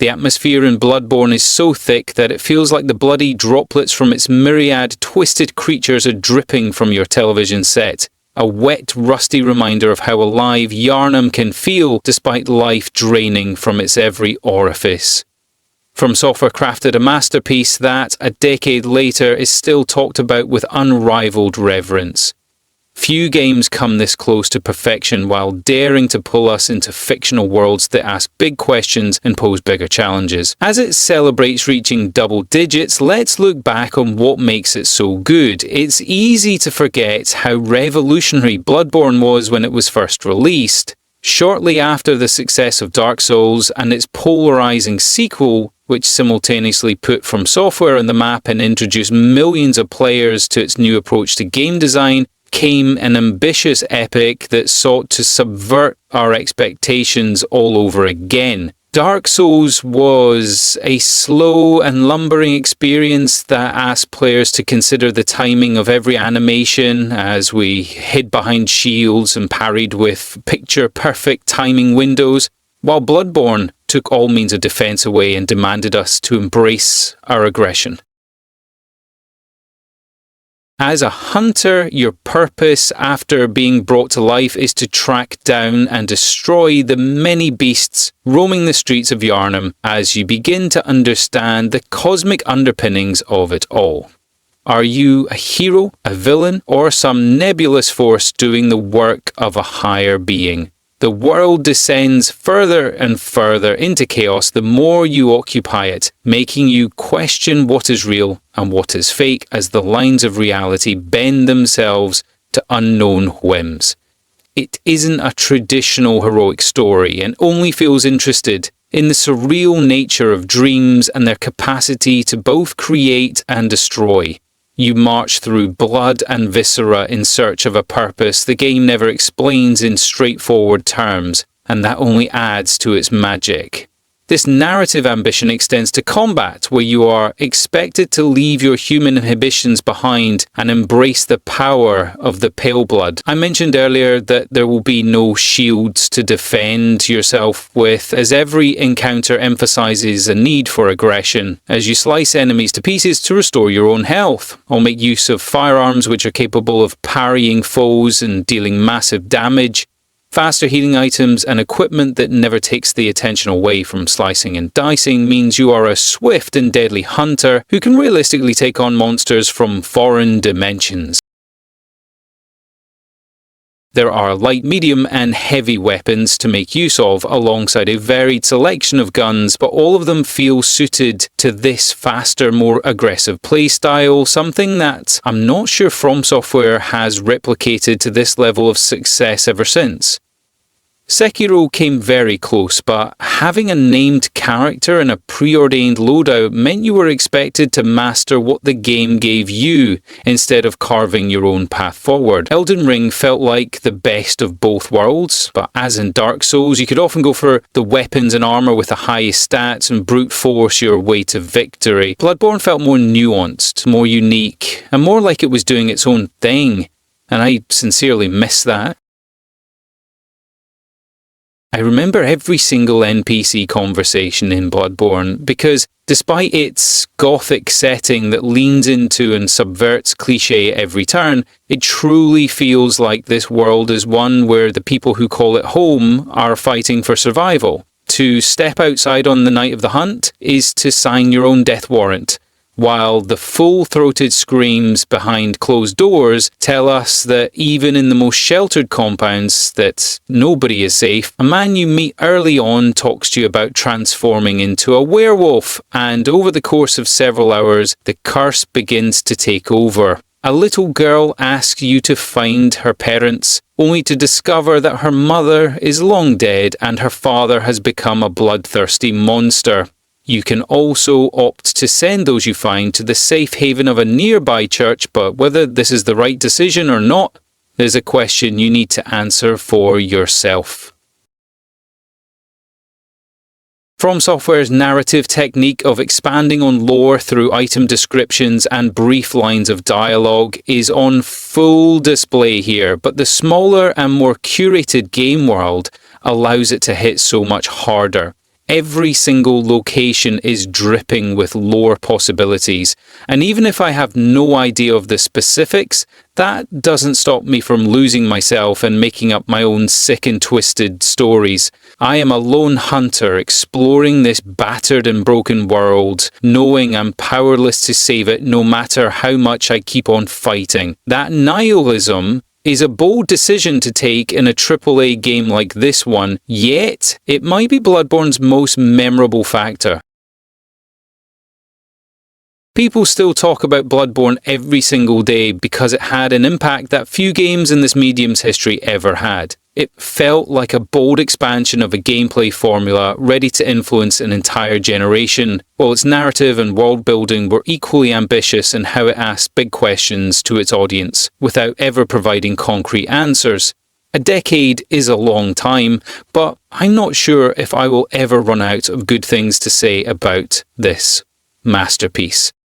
The atmosphere in Bloodborne is so thick that it feels like the bloody droplets from its myriad twisted creatures are dripping from your television set. A wet, rusty reminder of how alive Yharnam can feel despite life draining from its every orifice. FromSoftware crafted a masterpiece that, a decade later, is still talked about with unrivaled reverence. Few games come this close to perfection while daring to pull us into fictional worlds that ask big questions and pose bigger challenges. As it celebrates reaching double digits, let's look back on what makes it so good. It's easy to forget how revolutionary Bloodborne was when it was first released. Shortly after the success of Dark Souls and its polarizing sequel, which simultaneously put FromSoftware on the map and introduced millions of players to its new approach to game design, came an ambitious epic that sought to subvert our expectations all over again. Dark Souls was a slow and lumbering experience that asked players to consider the timing of every animation as we hid behind shields and parried with picture-perfect timing windows, while Bloodborne took all means of defense away and demanded us to embrace our aggression. As a hunter, your purpose after being brought to life is to track down and destroy the many beasts roaming the streets of Yharnam as you begin to understand the cosmic underpinnings of it all. Are you a hero, a villain, or some nebulous force doing the work of a higher being? The world descends further and further into chaos the more you occupy it, making you question what is real and what is fake as the lines of reality bend themselves to unknown whims. It isn't a traditional heroic story and only feels interested in the surreal nature of dreams and their capacity to both create and destroy. You march through blood and viscera in search of a purpose the game never explains in straightforward terms, and that only adds to its magic. This narrative ambition extends to combat, where you are expected to leave your human inhibitions behind and embrace the power of the pale blood. I mentioned earlier that there will be no shields to defend yourself with, as every encounter emphasizes a need for aggression, as you slice enemies to pieces to restore your own health, or make use of firearms which are capable of parrying foes and dealing massive damage. Faster healing items and equipment that never takes the attention away from slicing and dicing means you are a swift and deadly hunter who can realistically take on monsters from foreign dimensions. There are light, medium and heavy weapons to make use of alongside a varied selection of guns, but all of them feel suited to this faster, more aggressive playstyle, something that I'm not sure FromSoftware has replicated to this level of success ever since. Sekiro came very close, but having a named character and a preordained loadout meant you were expected to master what the game gave you instead of carving your own path forward. Elden Ring felt like the best of both worlds, but as in Dark Souls, you could often go for the weapons and armor with the highest stats and brute force your way to victory. Bloodborne felt more nuanced, more unique, and more like it was doing its own thing, and I sincerely miss that. I remember every single NPC conversation in Bloodborne because despite its gothic setting that leans into and subverts cliché every turn, it truly feels like this world is one where the people who call it home are fighting for survival. To step outside on the night of the hunt is to sign your own death warrant, while the full-throated screams behind closed doors tell us that even in the most sheltered compounds that nobody is safe. A man you meet early on talks to you about transforming into a werewolf, and over the course of several hours, the curse begins to take over. A little girl asks you to find her parents, only to discover that her mother is long dead and her father has become a bloodthirsty monster. You can also opt to send those you find to the safe haven of a nearby church, but whether this is the right decision or not is a question you need to answer for yourself. FromSoftware's narrative technique of expanding on lore through item descriptions and brief lines of dialogue is on full display here, but the smaller and more curated game world allows it to hit so much harder. Every single location is dripping with lore possibilities, and even if I have no idea of the specifics, that doesn't stop me from losing myself and making up my own sick and twisted stories. I am a lone hunter exploring this battered and broken world, knowing I'm powerless to save it no matter how much I keep on fighting. That nihilism is a bold decision to take in a AAA game like this one, yet it might be Bloodborne's most memorable factor. People still talk about Bloodborne every single day because it had an impact that few games in this medium's history ever had. It felt like a bold expansion of a gameplay formula ready to influence an entire generation, while its narrative and world building were equally ambitious in how it asked big questions to its audience, without ever providing concrete answers. A decade is a long time, but I'm not sure if I will ever run out of good things to say about this masterpiece.